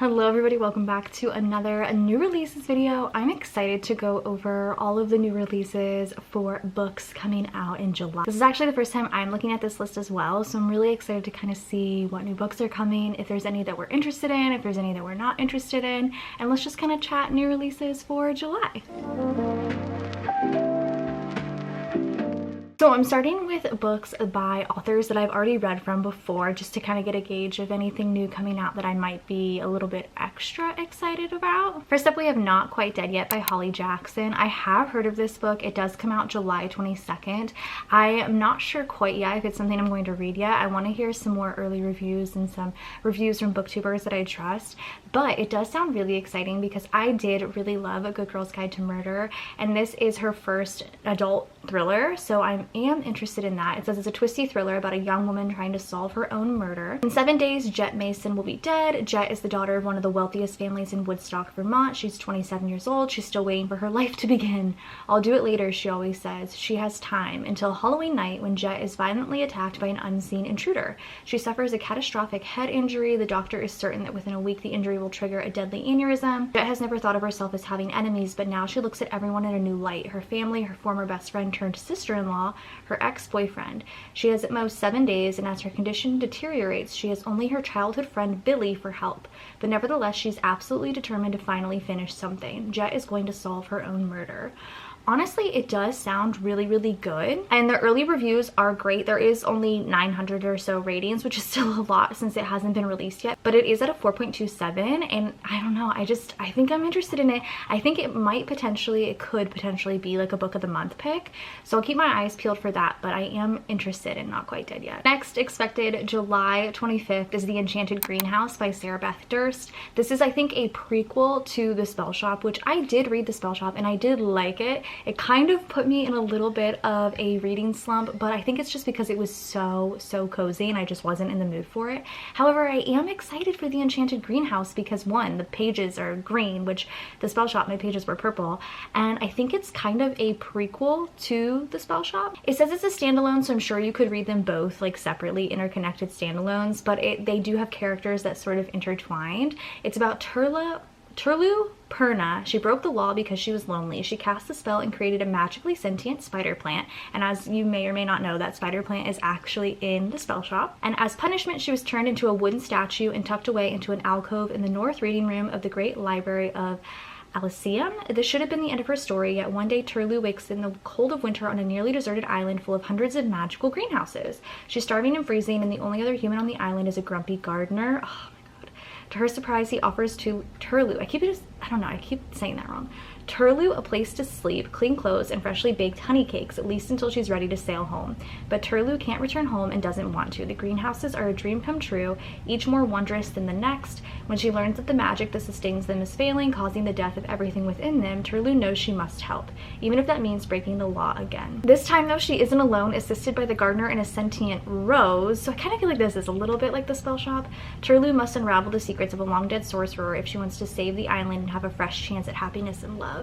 Hello everybody, welcome back to another new releases video. I'm excited to go over all of the new releases for books coming out in July. This is actually the first time I'm looking at this list as well, so I'm really excited to kind of see what new books are coming, if there's any that we're interested in, if there's any that we're not interested in, and let's just kind of chat new releases for July. So I'm starting with books by authors that I've already read from before, just to kind of get a gauge of anything new coming out that I might be a little bit extra excited about. First up, we have Not Quite Dead Yet by Holly Jackson. I have heard of this book. It does come out July 22nd. I am not sure quite yet if it's something I'm going to read yet. I want to hear some more early reviews and some reviews from booktubers that I trust, but it does sound really exciting because I did really love A Good Girl's Guide to Murder, and this is her first adult thriller, so I am interested in that. It says it's a twisty thriller about a young woman trying to solve her own murder. In 7 days, Jet Mason will be dead. Jet is the daughter of one of the wealthiest families in Woodstock, Vermont. She's 27 years old. She's still waiting for her life to begin. I'll do it later, she always says. She has time until Halloween night when Jet is violently attacked by an unseen intruder. She suffers a catastrophic head injury. The doctor is certain that within a week the injury will trigger a deadly aneurysm. Jet has never thought of herself as having enemies, but now she looks at everyone in a new light. Her family, her former best friend turned sister-in-law, her ex-boyfriend. She has at most 7 days, and as her condition deteriorates, she has only her childhood friend Billy for help. But nevertheless, she's absolutely determined to finally finish something. Jet is going to solve her own murder. Honestly, it does sound really, really good, and the early reviews are great. There is only 900 or so ratings, which is still a lot since it hasn't been released yet, but it is at a 4.27, and I don't know, I think I'm interested in it. I think it could potentially be like a book of the month pick, so I'll keep my eyes peeled for that, but I am interested in Not Quite Dead Yet. Next, expected July 25th is The Enchanted Greenhouse by Sarah Beth Durst. This is, I think, a prequel to The Spell Shop, which I did read The Spell Shop and I did like it. It kind of put me in a little bit of a reading slump, but I think it's just because it was so cozy and I just wasn't in the mood for it. However, I am excited for The Enchanted Greenhouse because, one, the pages are green, which The Spell Shop, my pages were purple, and I think it's kind of a prequel to The Spell Shop. It says it's a standalone, so I'm sure you could read them both like separately, interconnected standalones, but they do have characters that sort of intertwined. It's about Turlu Perna. She broke the law because she was lonely. She cast a spell and created a magically sentient spider plant, and as you may or may not know, that spider plant is actually in The Spell Shop. And as punishment, she was turned into a wooden statue and tucked away into an alcove in the north reading room of the great library of Elysium. This should have been the end of her story, yet one day Turlu wakes in the cold of winter on a nearly deserted island full of hundreds of magical greenhouses. She's starving and freezing, and the only other human on the island is a grumpy gardener. Oh, to her surprise, he offers to Turlu, I keep saying that wrong, Turlu a place to sleep, clean clothes, and freshly baked honey cakes, at least until she's ready to sail home. But Turlu can't return home and doesn't want to. The greenhouses are a dream come true, each more wondrous than the next. When she learns that the magic that sustains them is failing, causing the death of everything within them, Turlu knows she must help, even if that means breaking the law again. This time, though, she isn't alone, assisted by the gardener and a sentient rose, so I kind of feel like this is a little bit like The Spell Shop. Turlu must unravel the secrets of a long-dead sorcerer if she wants to save the island and have a fresh chance at happiness and love.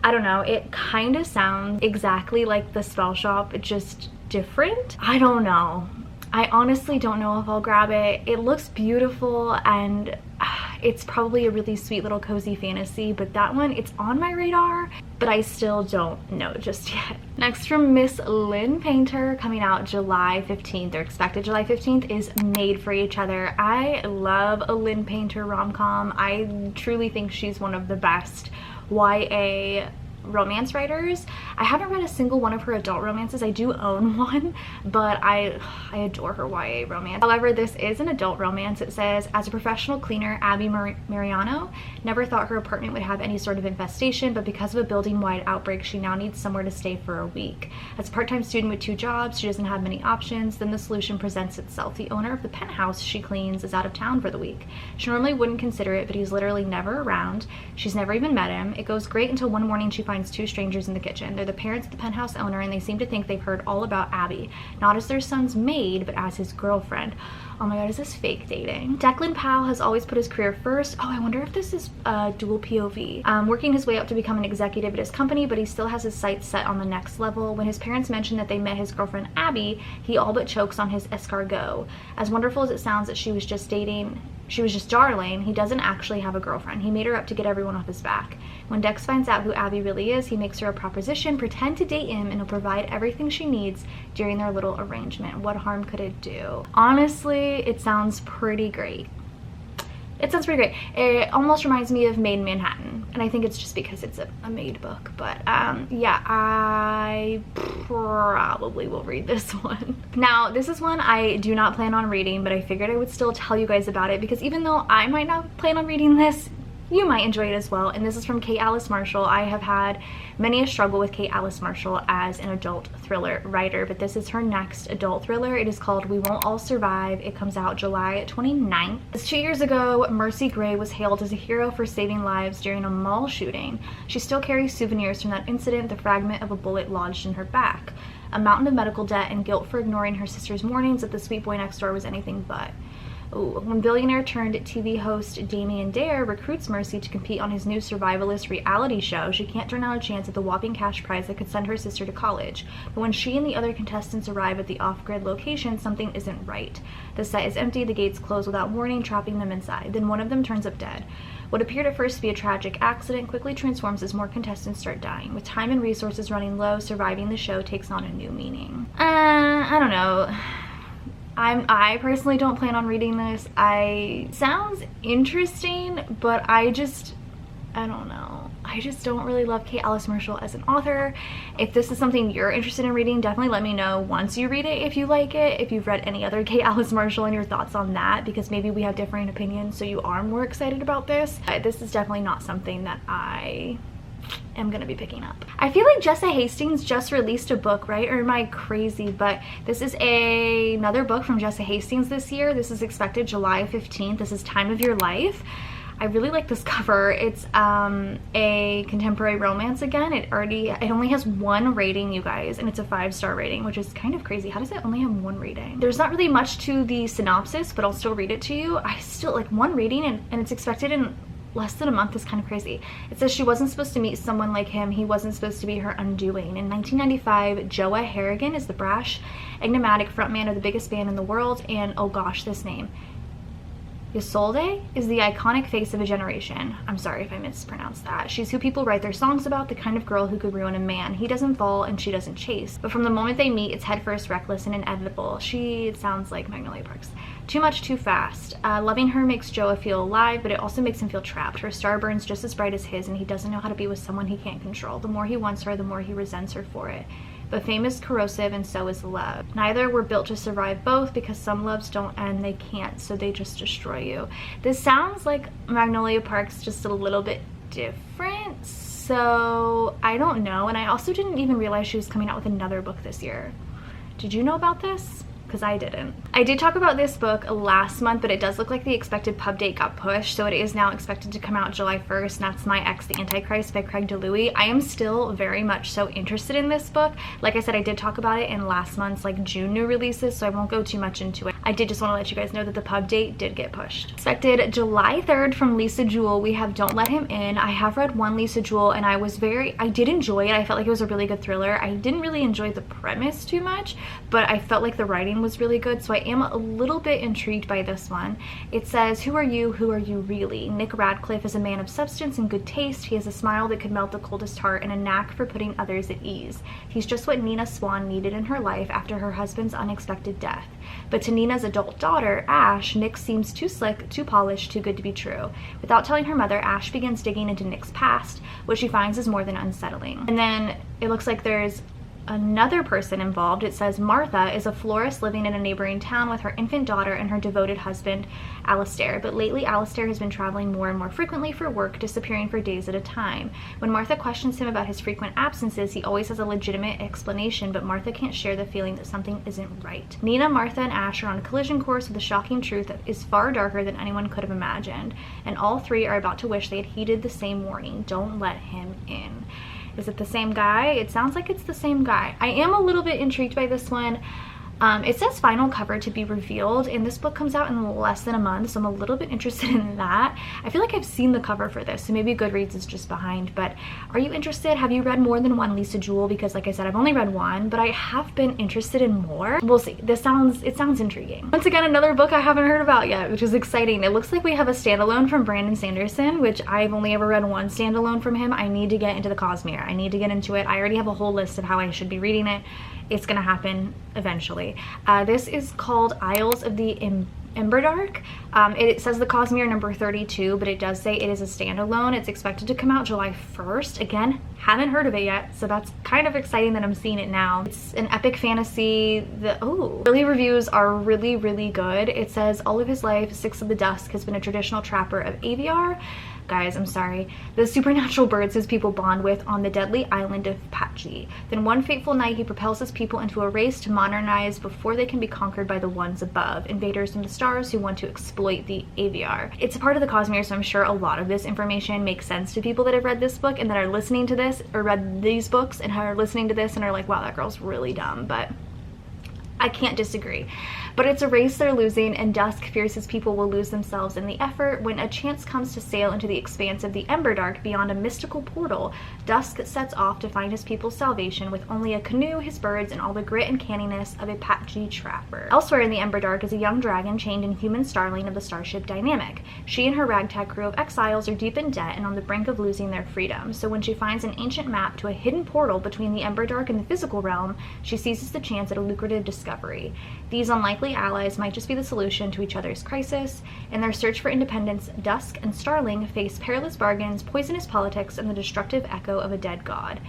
I don't know, it kind of sounds exactly like The Spell Shop, just different. I don't know. I honestly don't know if I'll grab it. It looks beautiful and it's probably a really sweet little cozy fantasy, but that one, it's on my radar, but I still don't know just yet. Next, from Miss Lynn Painter, coming out July 15th, or expected July 15th, is Made for Each Other. I love a Lynn Painter rom-com. I truly think she's one of the best YA romance writers. I haven't read a single one of her adult romances. I do own one, but I adore her YA romance. However, this is an adult romance. It says, as a professional cleaner, Abby Mariano never thought her apartment would have any sort of infestation, but because of a building-wide outbreak, she now needs somewhere to stay for a week. As a part-time student with 2 jobs, she doesn't have many options. Then the solution presents itself. The owner of the penthouse she cleans is out of town for the week. She normally wouldn't consider it, but he's literally never around. She's never even met him. It goes great until one morning she finds 2 strangers in the kitchen. They're the parents of the penthouse owner, and they seem to think they've heard all about Abby, not as their son's maid, but as his girlfriend. Oh my god, is this fake dating? Declan Powell has always put his career first. Oh, I wonder if this is dual POV. Working his way up to become an executive at his company, but he still has his sights set on the next level. When his parents mention that they met his girlfriend Abby, he all but chokes on his escargot. As wonderful as it sounds that she was just darling, he doesn't actually have a girlfriend. He made her up to get everyone off his back. When Dex finds out who Abby really is, he makes her a proposition, pretend to date him, and he'll provide everything she needs during their little arrangement. What harm could it do? Honestly, it sounds pretty great. It sounds pretty great. It almost reminds me of Made in Manhattan, and I think it's just because it's a maid book. But yeah, I probably will read this one. Now, this is one I do not plan on reading, but I figured I would still tell you guys about it because even though I might not plan on reading this, you might enjoy it as well. And this is from Kate Alice Marshall. I have had many a struggle with Kate Alice Marshall as an adult thriller writer, but this is her next adult thriller. It is called We Won't All Survive. It comes out July 29th. 2 years ago, Mercy Gray was hailed as a hero for saving lives during a mall shooting. She still carries souvenirs from that incident, the fragment of a bullet lodged in her back. A mountain of medical debt and guilt for ignoring her sister's warnings that the sweet boy next door was anything but. Ooh. When billionaire turned TV host Damien Dare recruits Mercy to compete on his new survivalist reality show, she can't turn down a chance at the whopping cash prize that could send her sister to college. But when she and the other contestants arrive at the off-grid location, something isn't right. The set is empty, the gates close without warning, trapping them inside. Then one of them turns up dead. What appeared at first to be a tragic accident quickly transforms as more contestants start dying. With time and resources running low, surviving the show takes on a new meaning. I don't know. I personally don't plan on reading this. Sounds interesting, but I don't know. I just don't really love Kate Alice Marshall as an author. If this is something you're interested in reading, definitely let me know once you read it if you like it, if you've read any other Kate Alice Marshall and your thoughts on that, because maybe we have differing opinions so you are more excited about this. This is definitely not something that I am gonna be picking up. I feel like Jessa Hastings just released a book, right? Or am I crazy? But this is another book from Jessa Hastings this year. This is expected July 15th. This is Time of Your Life. I really like this cover. It's a contemporary romance again. It only has 1 rating, you guys, and it's a 5-star rating, which is kind of crazy. How does it only have 1 rating? There's not really much to the synopsis, but I'll still read it to you. I still like 1 rating and it's expected in less than a month is kind of crazy. It says she wasn't supposed to meet someone like him. He wasn't supposed to be her undoing. In 1995, Joa Harrigan is the brash, enigmatic frontman of the biggest band in the world, and oh gosh, this name. Isolde is the iconic face of a generation. I'm sorry if I mispronounced that. She's who people write their songs about, the kind of girl who could ruin a man. He doesn't fall and she doesn't chase. But from the moment they meet, it's headfirst, reckless, and inevitable. It sounds like Magnolia Parks. Too much, too fast. Loving her makes Joa feel alive, but it also makes him feel trapped. Her star burns just as bright as his, and he doesn't know how to be with someone he can't control. The more he wants her, the more he resents her for it. But fame is corrosive and so is love. Neither were built to survive both, because some loves don't end, they can't, so they just destroy you. This sounds like Magnolia Parks, just a little bit different, so I don't know. And I also didn't even realize she was coming out with another book this year. Did you know about this? Because I didn't. I did talk about this book last month, but it does look like the expected pub date got pushed, so it is now expected to come out July 1st, and that's My Ex The Antichrist by Craig DeLuey. I am still very much so interested in this book. Like I said, I did talk about it in last month's June new releases, so I won't go too much into it. I did just want to let you guys know that the pub date did get pushed. Expected July 3rd from Lisa Jewell, we have Don't Let Him In. I have read one Lisa Jewell, and I did enjoy it. I felt like it was a really good thriller. I didn't really enjoy the premise too much, but I felt like the writing was really good, so I am a little bit intrigued by this one. It says, who are you really? Nick Radcliffe is a man of substance and good taste. He has a smile that could melt the coldest heart and a knack for putting others at ease. He's just what Nina Swan needed in her life after her husband's unexpected death. But to Nina's adult daughter, Ash, Nick seems too slick, too polished, too good to be true. Without telling her mother, Ash begins digging into Nick's past, which she finds is more than unsettling. And then it looks like there's another person involved. It says Martha is a florist living in a neighboring town with her infant daughter and her devoted husband, Alistair. But lately, Alistair has been traveling more and more frequently for work, disappearing for days at a time. When Martha questions him about his frequent absences, he always has a legitimate explanation, but Martha can't share the feeling that something isn't right. Nina, Martha, and Ash are on a collision course with a shocking truth that is far darker than anyone could have imagined. And all three are about to wish they had heeded the same warning: don't let him in. Is it the same guy? It sounds like it's the same guy. I am a little bit intrigued by this one. It says final cover to be revealed, and this book comes out in less than a month, so I'm a little bit interested in that. I feel like I've seen the cover for this, so maybe Goodreads is just behind, but are you interested? Have you read more than one Lisa Jewell? Because like I said, I've only read one, but I have been interested in more. We'll see. It sounds intriguing. Once again, another book I haven't heard about yet, which is exciting. It looks like we have a standalone from Brandon Sanderson, which I've only ever read one standalone from him. I need to get into the Cosmere. I need to get into it. I already have a whole list of how I should be reading it. It's gonna happen eventually. This is called Isles of the Ember Dark. It says the Cosmere number 32, but it does say it is a standalone. It's expected to come out July 1st. Again, haven't heard of it yet, so that's kind of exciting that I'm seeing it now. It's an epic fantasy. Early reviews are really, really good. It says all of his life, Six of the Dusk has been a traditional trapper of aviar. Guys, I'm sorry. The supernatural birds his people bond with on the deadly island of Patji. Then one fateful night, he propels his people into a race to modernize before they can be conquered by the ones above, invaders from the stars who want to exploit the aviar. It's a part of the Cosmere, so I'm sure a lot of this information makes sense to people that have read this book and that are listening to this, or read these books and are listening to this and are like, wow, that girl's really dumb, but I can't disagree. But it's a race they're losing, and Dusk fears his people will lose themselves in the effort. When a chance comes to sail into the expanse of the Ember Dark beyond a mystical portal, Dusk sets off to find his people's salvation with only a canoe, his birds, and all the grit and canniness of a Patji trapper. Elsewhere in the Ember Dark is a young dragon chained in human starling of the starship Dynamic. She and her ragtag crew of exiles are deep in debt and on the brink of losing their freedom, so when she finds an ancient map to a hidden portal between the Ember Dark and the physical realm, she seizes the chance at a lucrative discovery. These unlikely allies might just be the solution to each other's crisis. In their search for independence, Dusk and Starling face perilous bargains, poisonous politics, and the destructive echo of a dead god.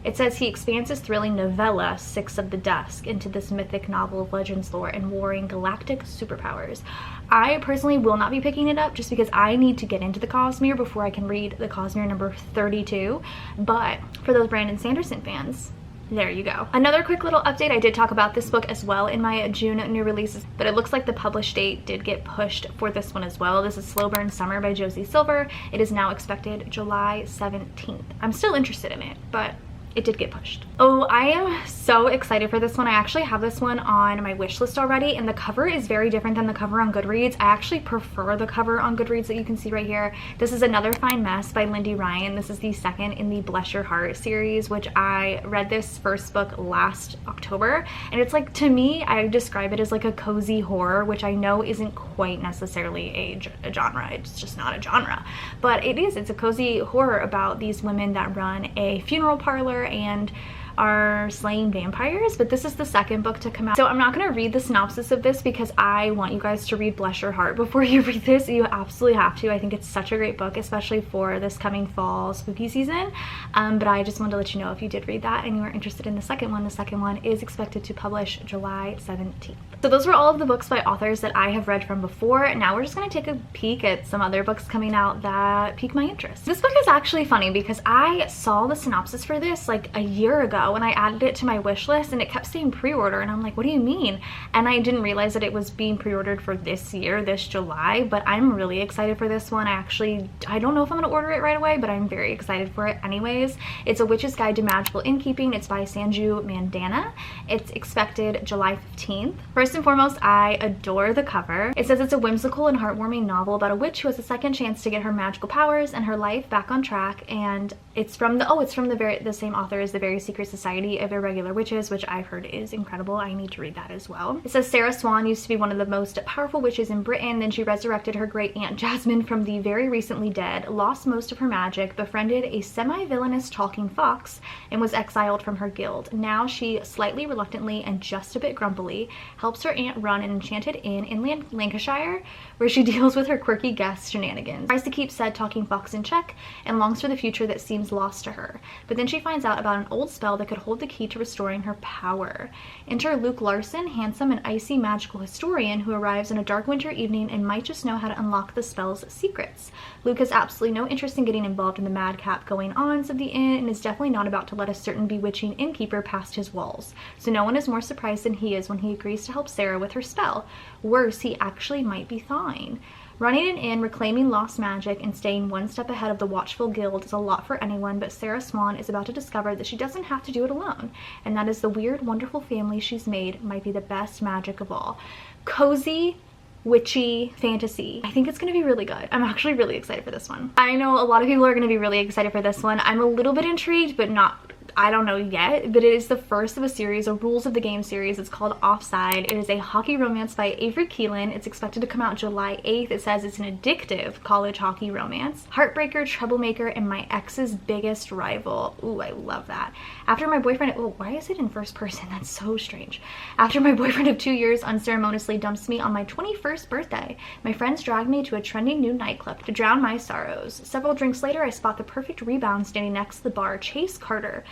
It says he expands his thrilling novella, Six of the Dusk, into this mythic novel of legends lore and warring galactic superpowers. I personally will not be picking it up just because I need to get into the Cosmere before I can read the Cosmere number 32, but for those Brandon Sanderson fans, there you go. Another quick little update, I did talk about this book as well in my June new releases, but it looks like the published date did get pushed for this one as well. This is Slowburn Summer by Josie Silver. It is now expected July 17th. I'm still interested in it, but it did get pushed. Oh, I am so excited for this one. I actually have this one on my wish list already, and the cover is very different than the cover on Goodreads. I actually prefer the cover on Goodreads that you can see right here. This is Another Fine Mess by Lindy Ryan. This is the second in the Bless Your Heart series, which I read this first book last October, and it's like, to me, I describe it as like a cozy horror, which I know isn't quite necessarily a genre. It's just not a genre, but it is. It's a cozy horror about these women that run a funeral parlor and are slaying vampires, but this is the second book to come out. So I'm not going to read the synopsis of this because I want you guys to read Bless Your Heart before you read this. You absolutely have to. I think it's such a great book, especially for this coming fall spooky season. But I just wanted to let you know if you did read that and you are interested in the second one is expected to publish July 17th. So those were all of the books by authors that I have read from before. Now we're just going to take a peek at some other books coming out that pique my interest. This book is actually funny because I saw the synopsis for this like a year ago when I added it to my wish list, and it kept saying pre-order, and I'm like, what do you mean? And I didn't realize that it was being pre-ordered for this year, this July, but I'm really excited for this one. I don't know if I'm gonna order it right away, but I'm very excited for it anyways. It's A Witch's Guide to Magical Inkeeping. It's by Sanju Mandana. It's expected July 15th. First and foremost, I adore the cover. It says it's a whimsical and heartwarming novel about a witch who has a second chance to get her magical powers and her life back on track, and it's from the same author as The Very Secret Society of Irregular Witches, which I've heard is incredible. I need to read that as well. It says Sarah Swan used to be one of the most powerful witches in Britain. Then she resurrected her great aunt Jasmine from the very recently dead, lost most of her magic, befriended a semi-villainous talking fox, and was exiled from her guild. Now she slightly reluctantly and just a bit grumpily helps her aunt run an enchanted inn in Lancashire, where she deals with her quirky guests' shenanigans, tries to keep said talking fox in check, and longs for the future that seems lost to her. But then she finds out about an old spell that could hold the key to restoring her power. Enter Luke Larson, handsome and icy magical historian who arrives on a dark winter evening and might just know how to unlock the spell's secrets. Luke has absolutely no interest in getting involved in the madcap goings-ons of the inn and is definitely not about to let a certain bewitching innkeeper past his walls. So no one is more surprised than he is when he agrees to help Sarah with her spell. Worse, he actually might be thawing. Running an inn, reclaiming lost magic, and staying one step ahead of the watchful guild is a lot for anyone, but Sarah Swan is about to discover that she doesn't have to do it alone, and that is the weird, wonderful family she's made might be the best magic of all. Cozy, witchy fantasy. I think it's going to be really good. I'm actually really excited for this one. I know a lot of people are going to be really excited for this one. I'm a little bit intrigued, but not, I don't know yet, but it is the first of a series, a rules of the game series. It's called Offside. It is a hockey romance by Avery Keelan. It's expected to come out July 8th. It says it's an addictive college hockey romance. Heartbreaker, troublemaker, and my ex's biggest rival. Ooh, I love that. After my boyfriend, oh, why is it in first person? That's so strange. After my boyfriend of 2 years unceremoniously dumps me on my 21st birthday, my friends drag me to a trendy new nightclub to drown my sorrows. Several drinks later, I spot the perfect rebound standing next to the bar, Chase Carter,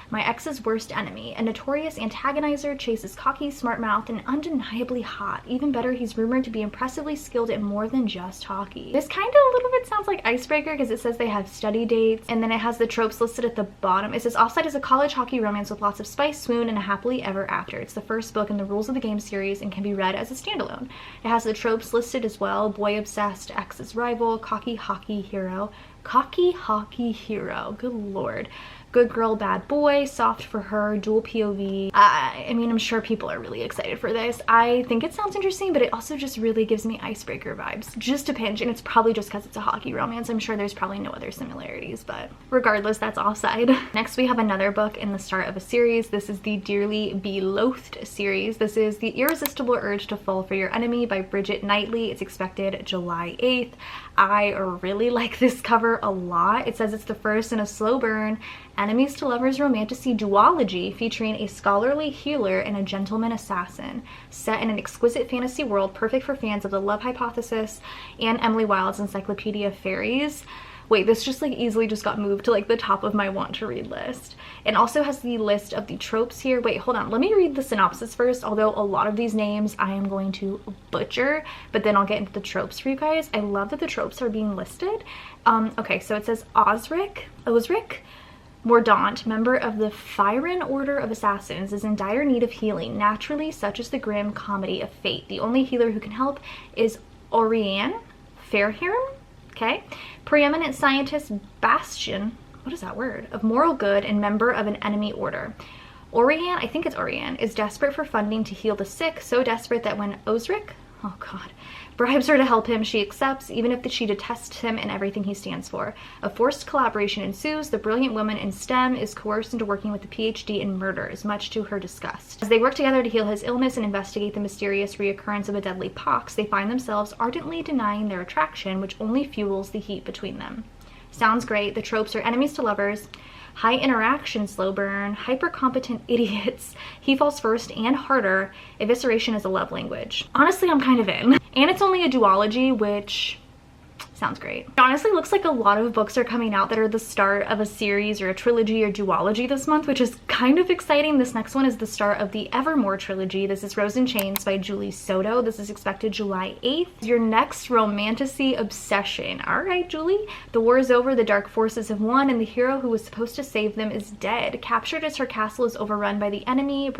my ex's worst enemy. A notorious antagonizer, Chase is cocky, smart-mouthed, and undeniably hot. Even better, he's rumored to be impressively skilled at more than just hockey. This kind of a little bit sounds like Icebreaker because it says they have study dates, and then it has the tropes listed at the bottom. It says Offside is a college hockey romance with lots of spice, swoon, and a happily ever after. It's the first book in the Rules of the Game series and can be read as a standalone. It has the tropes listed as well: boy obsessed, ex's rival, cocky hockey hero. Cocky hockey hero, good lord. Good girl, bad boy, soft for her, dual POV. I mean, I'm sure people are really excited for this. I think it sounds interesting, but it also just really gives me Icebreaker vibes. Just a pinch, and it's probably just because it's a hockey romance. I'm sure there's probably no other similarities, but regardless, that's Offside. Next, we have another book in the start of a series. This is the Dearly Belothed series. This is The Irresistible Urge to Fall for Your Enemy by Bridget Knightley. It's expected July 8th. I really like this cover a lot. It says it's the first in a slow burn enemies to lovers romantasy duology featuring a scholarly healer and a gentleman assassin, set in an exquisite fantasy world perfect for fans of The Love Hypothesis and Emily Wilde's Encyclopedia of Fairies. Wait, this just like easily just got moved to like the top of my want to read list. And also has the list of the tropes here. Wait, hold on. Let me read the synopsis first, although a lot of these names I am going to butcher, but then I'll get into the tropes for you guys. I love that the tropes are being listed. Okay, so it says Osric Mordaunt, member of the Fyron Order of Assassins, is in dire need of healing. Naturally, such is the grim comedy of fate. The only healer who can help is Orianne Fairhairn, okay? Preeminent scientist Bastion, what is that word? Of moral good and member of an enemy order. Orianne, I think it's Orianne, is desperate for funding to heal the sick, so desperate that when Osric, oh god, bribes her to help him, she accepts, even if she detests him and everything he stands for. A forced collaboration ensues. The brilliant woman in STEM is coerced into working with the PhD in murders, much to her disgust. As they work together to heal his illness and investigate the mysterious reoccurrence of a deadly pox, they find themselves ardently denying their attraction, which only fuels the heat between them. Sounds great. The tropes are enemies to lovers, high interaction slow burn, hyper competent idiots, he falls first and harder, evisceration is a love language. Honestly, I'm kind of in. And it's only a duology, which sounds great. It honestly looks like a lot of books are coming out that are the start of a series or a trilogy or duology this month, which is kind of exciting. This next one is the start of the Evermore trilogy. This is Rose in Chains by Julie Soto. This is expected July 8th. Your next romantasy obsession. All right, Julie. The war is over, the dark forces have won, and the hero who was supposed to save them is dead. Captured as her castle is overrun by the enemy,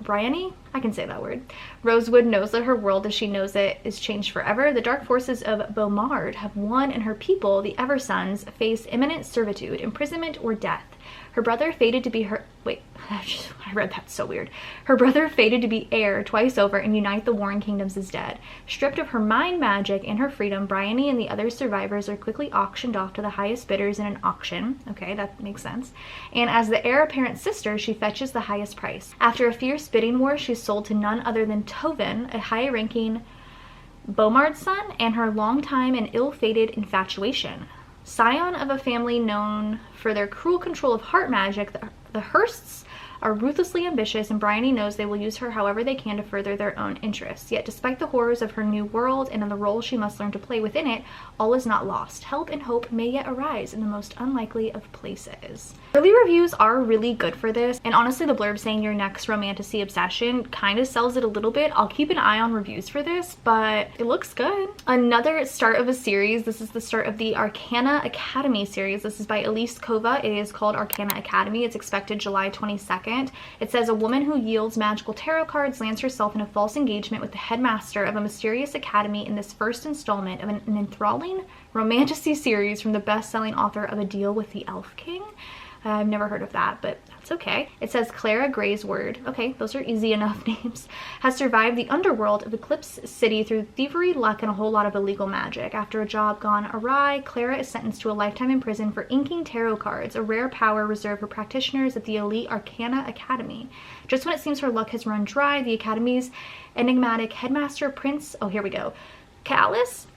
Bryony? I can say that word. Rosewood knows that her world as she knows it is changed forever. The dark forces of Beaumard have won, and her people, the Eversons, face imminent servitude, imprisonment, or death. Her brother fated to be her... Wait, I read that so weird. Her brother fated to be heir twice over and unite the warring kingdoms is dead. Stripped of her mind magic and her freedom, Bryony and the other survivors are quickly auctioned off to the highest bidders in an auction. Okay, that makes sense. And as the heir apparent sister, she fetches the highest price. After a fierce bidding war, she's sold to none other than Tovin, a high-ranking Beaumard son, and her long-time and ill-fated infatuation. Scion of a family known for their cruel control of heart magic, the Hursts are ruthlessly ambitious, and Bryony knows they will use her however they can to further their own interests. Yet despite the horrors of her new world and in the role she must learn to play within it, all is not lost. Help and hope may yet arise in the most unlikely of places. Early reviews are really good for this, and honestly the blurb saying your next romantasy obsession kind of sells it a little bit. I'll keep an eye on reviews for this, but it looks good. Another start of a series. This is the start of the Arcana Academy series. This is by Elise Kova. It is called Arcana Academy. It's expected July 22nd. flamboyant. It says a woman who yields magical tarot cards lands herself in a false engagement with the headmaster of a mysterious academy in this first installment of an enthralling romantasy series from the best-selling author of A Deal with the Elf King. I've never heard of that, but that's okay. It says Clara Gray's Word. Okay, those are easy enough names. Has survived the underworld of Eclipse City through thievery, luck, and a whole lot of illegal magic. After a job gone awry, Clara is sentenced to a lifetime in prison for inking tarot cards, a rare power reserved for practitioners at the elite Arcana Academy. Just when it seems her luck has run dry, the Academy's enigmatic headmaster, Prince... Oh, here we go. Callus?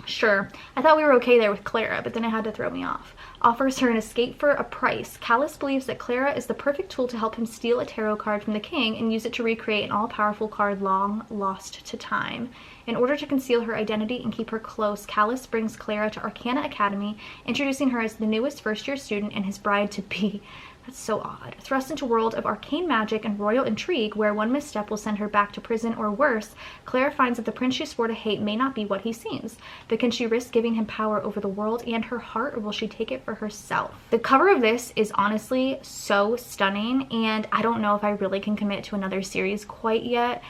Sure. I thought we were okay there with Clara, but then it had to throw me off. Offers her an escape for a price. Callus believes that Clara is the perfect tool to help him steal a tarot card from the king and use it to recreate an all-powerful card long lost to time. In order to conceal her identity and keep her close, Callus brings Clara to Arcana Academy, introducing her as the newest first-year student and his bride-to-be. That's so odd. Thrust into a world of arcane magic and royal intrigue, where one misstep will send her back to prison or worse, Clara finds that the prince she swore to hate may not be what he seems. But can she risk giving him power over the world and her heart, or will she take it for herself? The cover of this is honestly so stunning, and I don't know if I really can commit to another series quite yet,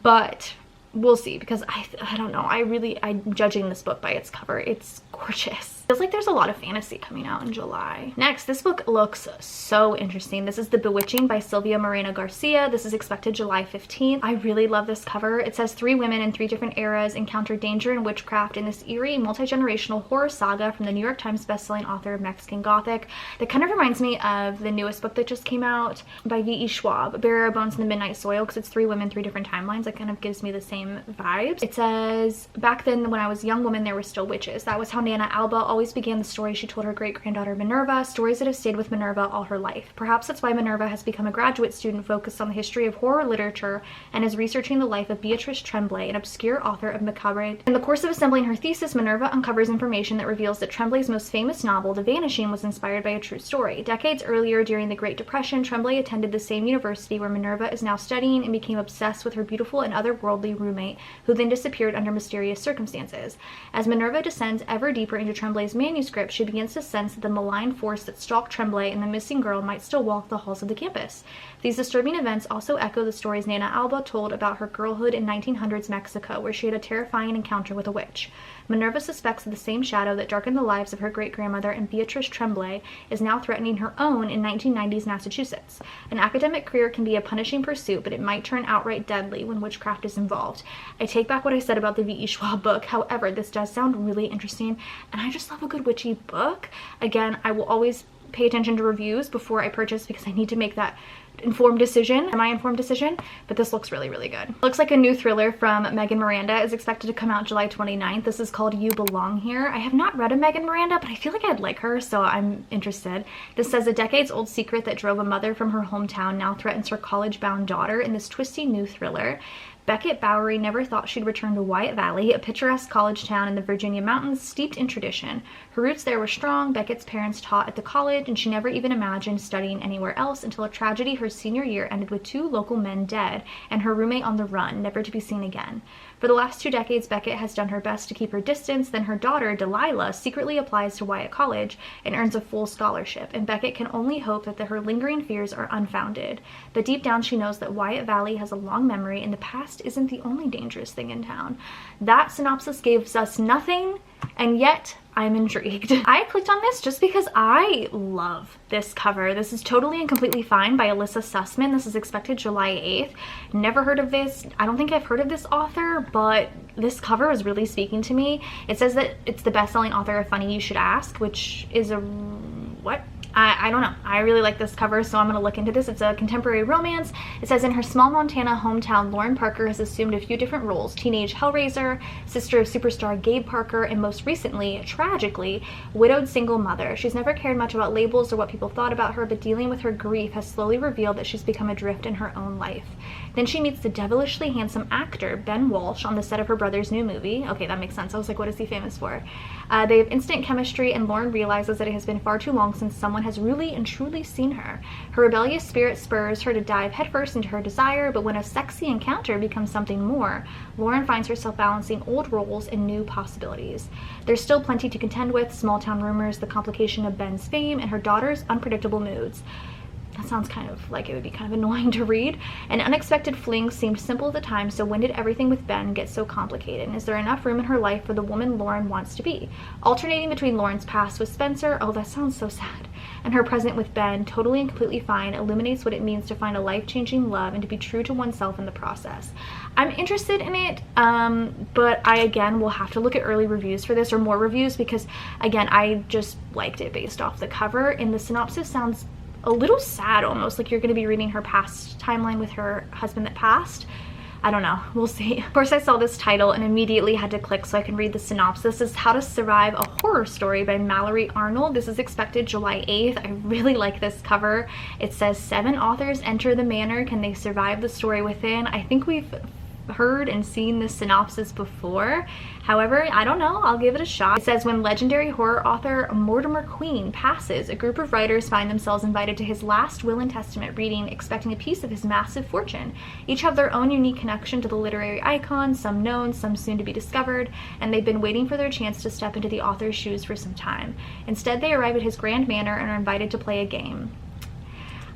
but we'll see, because I don't know. I'm judging this book by its cover. It's gorgeous. Feels like there's a lot of fantasy coming out in July. Next, this book looks so interesting. This is The Bewitching by Sylvia Moreno Garcia. This is expected July 15th. I really love this cover. It says 3 women in 3 different eras encounter danger and witchcraft in this eerie, multi-generational horror saga from the New York Times bestselling author of Mexican Gothic. That kind of reminds me of the newest book that just came out by V.E. Schwab, Bury Our Bones in the Midnight Soil, because it's 3 women, 3 different timelines. That kind of gives me the same vibes. It says, back then when I was a young woman, there were still witches. That was how Nana Alba always began the story she told her great-granddaughter Minerva, stories that have stayed with Minerva all her life. Perhaps that's why Minerva has become a graduate student focused on the history of horror literature and is researching the life of Beatrice Tremblay, an obscure author of macabre. In the course of assembling her thesis, Minerva uncovers information that reveals that Tremblay's most famous novel, The Vanishing, was inspired by a true story. Decades earlier, during the Great Depression, Tremblay attended the same university where Minerva is now studying and became obsessed with her beautiful and otherworldly roommate, who then disappeared under mysterious circumstances. As Minerva descends ever deeper into Tremblay's manuscript, she begins to sense that the malign force that stalked Tremblay and the missing girl might still walk the halls of the campus. These disturbing events also echo the stories Nana Alba told about her girlhood in 1900s Mexico, where she had a terrifying encounter with a witch. Minerva suspects that the same shadow that darkened the lives of her great-grandmother and Beatrice Tremblay is now threatening her own in 1990s Massachusetts. An academic career can be a punishing pursuit, but it might turn outright deadly when witchcraft is involved. I take back what I said about the V.E. Schwab book. However, this does sound really interesting, and I just love a good witchy book. Again, I will always pay attention to reviews before I purchase, because I need to make that informed decision, but this looks really, really good. Looks like a new thriller from Megan Miranda is expected to come out July 29th. This is called You Belong Here. I have not read a Megan Miranda, but I feel like I'd like her, so I'm interested. This says a decades-old secret that drove a mother from her hometown now threatens her college-bound daughter in this twisty new thriller. Beckett Bowery never thought she'd return to Wyatt Valley, a picturesque college town in the Virginia mountains steeped in tradition. Her roots there were strong. Beckett's parents taught at the college, and she never even imagined studying anywhere else until a tragedy her senior year ended with 2 local men dead and her roommate on the run, never to be seen again. For the last 2 decades, Beckett has done her best to keep her distance. Then her daughter, Delilah, secretly applies to Wyatt College and earns a full scholarship, and Beckett can only hope that her lingering fears are unfounded. But deep down, she knows that Wyatt Valley has a long memory, and the past isn't the only dangerous thing in town. That synopsis gives us nothing, and yet I'm intrigued. I clicked on this just because I love this cover. This is Totally and Completely Fine by Alyssa Sussman. This is expected July 8th. Never heard of this. I don't think I've heard of this author, but this cover is really speaking to me. It says that it's the best-selling author of Funny You Should Ask, which is a... what? I don't know. I really like this cover, so I'm going to look into this. It's a contemporary romance. It says, in her small Montana hometown, Lauren Parker has assumed a few different roles: teenage hellraiser, sister of superstar Gabe Parker, and most recently, tragically, widowed single mother. She's never cared much about labels or what people thought about her, but dealing with her grief has slowly revealed that she's become adrift in her own life. Then she meets the devilishly handsome actor Ben Walsh on the set of her brother's new movie. Okay, that makes sense. I was like, what is he famous for? They have instant chemistry, and Lauren realizes that it has been far too long since someone has really and truly seen her. Her rebellious spirit spurs her to dive headfirst into her desire, but when a sexy encounter becomes something more, Lauren finds herself balancing old roles and new possibilities. There's still plenty to contend with: small town rumors, the complication of Ben's fame, and her daughter's unpredictable moods. That sounds kind of like it would be kind of annoying to read. An unexpected fling seemed simple at the time, so when did everything with Ben get so complicated? And is there enough room in her life for the woman Lauren wants to be? Alternating between Lauren's past with Spencer, oh, that sounds so sad, and her present with Ben, totally and completely fine, illuminates what it means to find a life-changing love and to be true to oneself in the process. I'm interested in it, but I, again, will have to look at early reviews for this, or more reviews, because, again, I just liked it based off the cover, and the synopsis sounds a little sad, almost like you're going to be reading her past timeline with her husband that passed. I don't know, we'll see. Of course, I saw this title and immediately had to click so I can read the synopsis. This is How to Survive a Horror Story by Mallory Arnold. This is expected July 8th. I really like this cover. It says 7 authors enter the manor. Can they survive the story within? I think we've heard and seen this synopsis before. However, I don't know, I'll give it a shot. It says, when legendary horror author Mortimer Queen passes, a group of writers find themselves invited to his last will and testament reading, expecting a piece of his massive fortune. Each have their own unique connection to the literary icon, some known, some soon to be discovered, and they've been waiting for their chance to step into the author's shoes for some time. Instead, they arrive at his grand manor and are invited to play a game.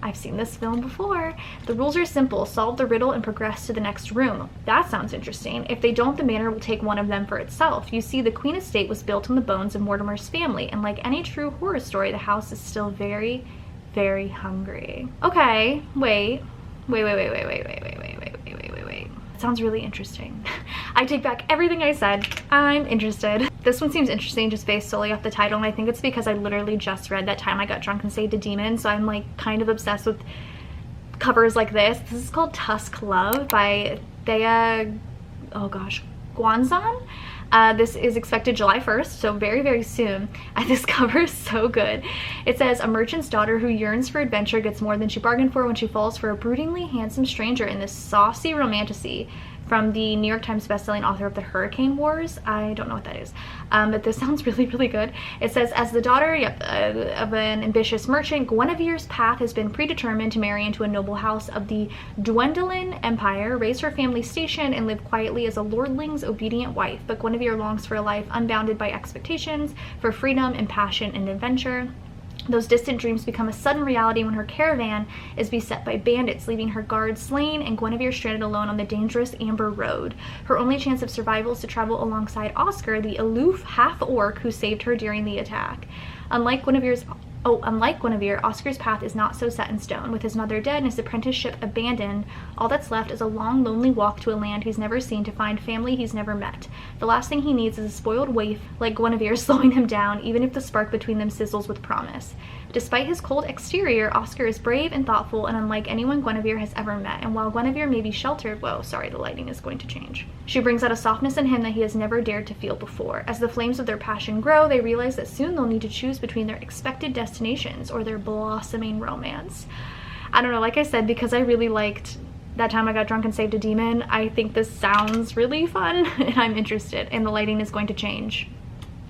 I've seen this film before. The rules are simple. Solve the riddle and progress to the next room. That sounds interesting. If they don't, the manor will take one of them for itself. You see, the Queen estate was built on the bones of Mortimer's family, and like any true horror story, the house is still very, very hungry. Okay, wait. It sounds really interesting. I take back everything I said. I'm interested. This one seems interesting just based solely off the title, and I think it's because I literally just read That Time I Got Drunk and Saved a Demon, so I'm like kind of obsessed with covers like this. This is called Tusk Love by Thea, oh gosh, Guanzon. This is expected July 1st, so very, very soon. This cover is so good. It says, a merchant's daughter who yearns for adventure gets more than she bargained for when she falls for a broodingly handsome stranger in this saucy romantasy from the New York Times bestselling author of The Hurricane Wars. I don't know what that is, but this sounds really, really good. It says, as the daughter of an ambitious merchant, Guinevere's path has been predetermined to marry into a noble house of the Dwendalin Empire, raise her family station, and live quietly as a lordling's obedient wife. But Guinevere longs for a life unbounded by expectations, for freedom and passion and adventure. Those distant dreams become a sudden reality when her caravan is beset by bandits, leaving her guards slain and Guinevere stranded alone on the dangerous Amber Road. Her only chance of survival is to travel alongside Oscar, the aloof half-orc who saved her during the attack. Unlike Guinevere, Oscar's path is not so set in stone. With his mother dead and his apprenticeship abandoned, all that's left is a long, lonely walk to a land he's never seen to find family he's never met. The last thing he needs is a spoiled waif like Guinevere slowing him down, even if the spark between them sizzles with promise. Despite his cold exterior, Oscar is brave and thoughtful and unlike anyone Guinevere has ever met, and while Guinevere may be sheltered, whoa, sorry, the lighting is going to change. She brings out a softness in him that he has never dared to feel before. As the flames of their passion grow, they realize that soon they'll need to choose between their expected destinations or their blossoming romance. I don't know, like I said, because I really liked That Time I Got Drunk and Saved a Demon, I think this sounds really fun and I'm interested, and the lighting is going to change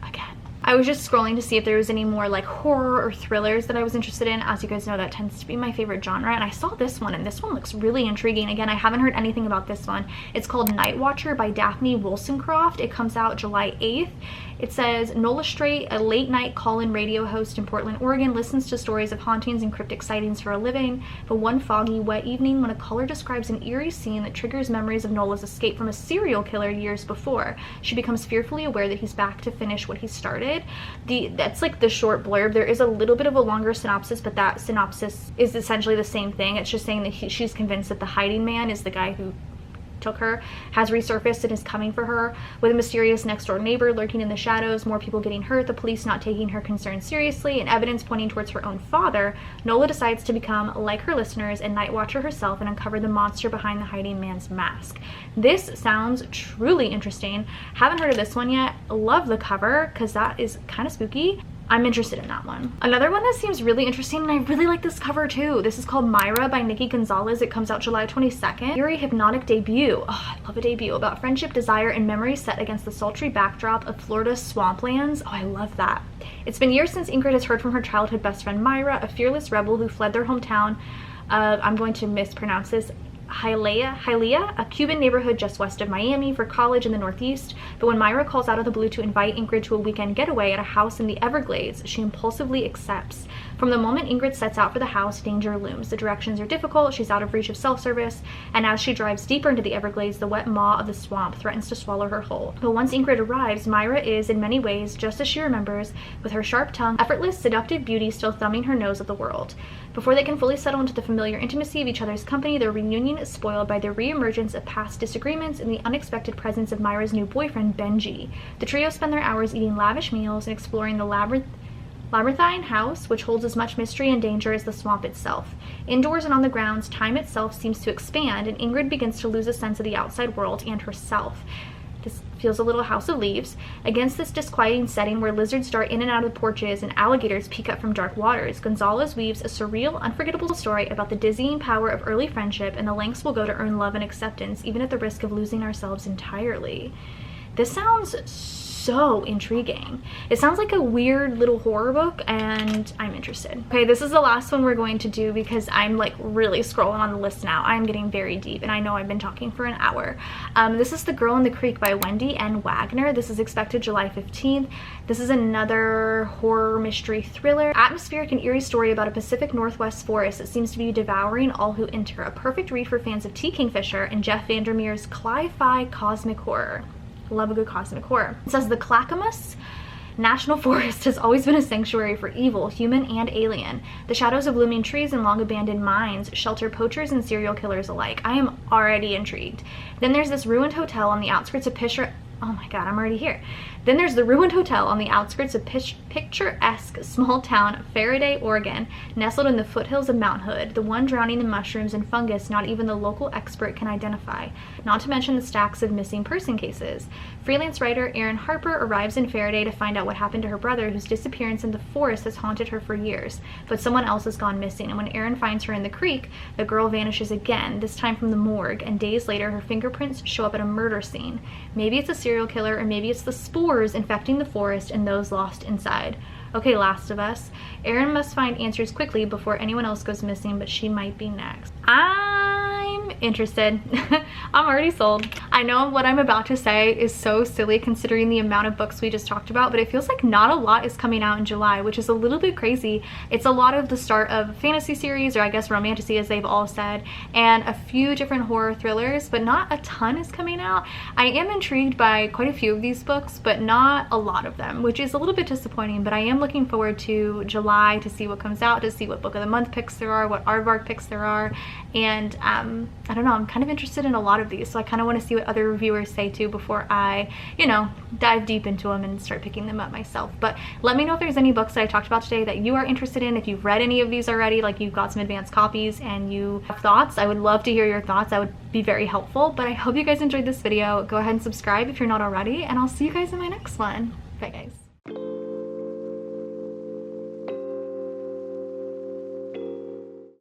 again. I was just scrolling to see if there was any more like horror or thrillers that I was interested in. As you guys know, that tends to be my favorite genre, and I saw this one, and this one looks really intriguing. Again, I haven't heard anything about this one. It's called Night Watcher by Daphne Wollstonecraft. It comes out July 8th. It says, Nola Strait, a late-night call-in radio host in Portland, Oregon, listens to stories of hauntings and cryptic sightings for a living. But one foggy, wet evening, when a caller describes an eerie scene that triggers memories of Nola's escape from a serial killer years before, she becomes fearfully aware that he's back to finish what he started. That's like the short blurb. There is a little bit of a longer synopsis, but that synopsis is essentially the same thing. It's just saying that she's convinced that the hiding man is the guy who took her, has resurfaced and is coming for her, with a mysterious next door neighbor lurking in the shadows, more people getting hurt, the police not taking her concerns seriously, and evidence pointing towards her own father. Nola decides to become like her listeners and Night Watcher herself and uncover the monster behind the hiding man's mask. This sounds truly interesting. Haven't heard of this one yet. Love the cover because that is kind of spooky. I'm interested in that one. Another one that seems really interesting, and I really like this cover too. This is called Myra by Nikki Gonzalez. It comes out July 22nd. Eerie hypnotic debut. Oh, I love a debut about friendship, desire, and memory set against the sultry backdrop of Florida's swamplands. Oh, I love that. It's been years since Ingrid has heard from her childhood best friend Myra, a fearless rebel who fled their hometown of, I'm going to mispronounce this, Hialeah, a Cuban neighborhood just west of Miami, for college in the Northeast. But when Myra calls out of the blue to invite Ingrid to a weekend getaway at a house in the Everglades, she impulsively accepts. From the moment Ingrid sets out for the house, danger looms. The directions are difficult, she's out of reach of self-service, and as she drives deeper into the Everglades, the wet maw of the swamp threatens to swallow her whole. But once Ingrid arrives, Myra is, in many ways, just as she remembers, with her sharp tongue, effortless, seductive beauty still thumbing her nose at the world. Before they can fully settle into the familiar intimacy of each other's company, their reunion is spoiled by the re-emergence of past disagreements and the unexpected presence of Myra's new boyfriend, Benji. The trio spend their hours eating lavish meals and exploring the labyrinthine house, which holds as much mystery and danger as the swamp itself. Indoors and on the grounds, time itself seems to expand, and Ingrid begins to lose a sense of the outside world and herself. This feels a little House of Leaves. Against this disquieting setting where lizards dart in and out of porches and alligators peek up from dark waters, Gonzalez weaves a surreal, unforgettable story about the dizzying power of early friendship and the lengths we'll go to earn love and acceptance, even at the risk of losing ourselves entirely. This sounds so intriguing. It sounds like a weird little horror book, and I'm interested. Okay, this is the last one we're going to do because I'm like really scrolling on the list now. I'm getting very deep, and I know I've been talking for an hour. This is The Girl in the Creek by Wendy N. Wagner. This is expected July 15th. This is another horror mystery thriller. Atmospheric and eerie story about a Pacific Northwest forest that seems to be devouring all who enter. A perfect read for fans of T. Kingfisher and Jeff Vandermeer's Cli-Fi cosmic horror. Love a good cosmic horror. It says the Clackamas National Forest has always been a sanctuary for evil, human and alien. The shadows of looming trees and long abandoned mines shelter poachers and serial killers alike. I am already intrigued. Then there's this ruined hotel on the outskirts of oh my god, I'm already here. Then there's the ruined hotel on the outskirts of picturesque small town Faraday, Oregon, nestled in the foothills of Mount Hood, the one drowning in mushrooms and fungus not even the local expert can identify, not to mention the stacks of missing person cases. Freelance writer Erin Harper arrives in Faraday to find out what happened to her brother, whose disappearance in the forest has haunted her for years, but someone else has gone missing, and when Erin finds her in the creek, the girl vanishes again, this time from the morgue, and days later her fingerprints show up at a murder scene. Maybe it's a serial killer, or maybe it's the spores infecting the forest and those lost inside. Okay, Last of Us. Erin must find answers quickly before anyone else goes missing, but she might be next. I'm interested. I'm already sold. I know what I'm about to say is so silly considering the amount of books we just talked about, but it feels like not a lot is coming out in July, which is a little bit crazy. It's a lot of the start of fantasy series, or I guess romantasy as they've all said, and a few different horror thrillers, but not a ton is coming out. I am intrigued by quite a few of these books, but not a lot of them, which is a little bit disappointing, but I am looking forward to July to see what comes out, to see what book of the month picks there are, what aardvark picks there are, and I don't know, I'm kind of interested in a lot of these, so I kind of want to see what other reviewers say too before I, you know, dive deep into them and start picking them up myself. But let me know if there's any books that I talked about today that you are interested in. If you've read any of these already, like you've got some advanced copies and you have thoughts, I would love to hear your thoughts. That would be very helpful. But I hope you guys enjoyed this video. Go ahead and subscribe if you're not already, and I'll see you guys in my next one. Bye guys.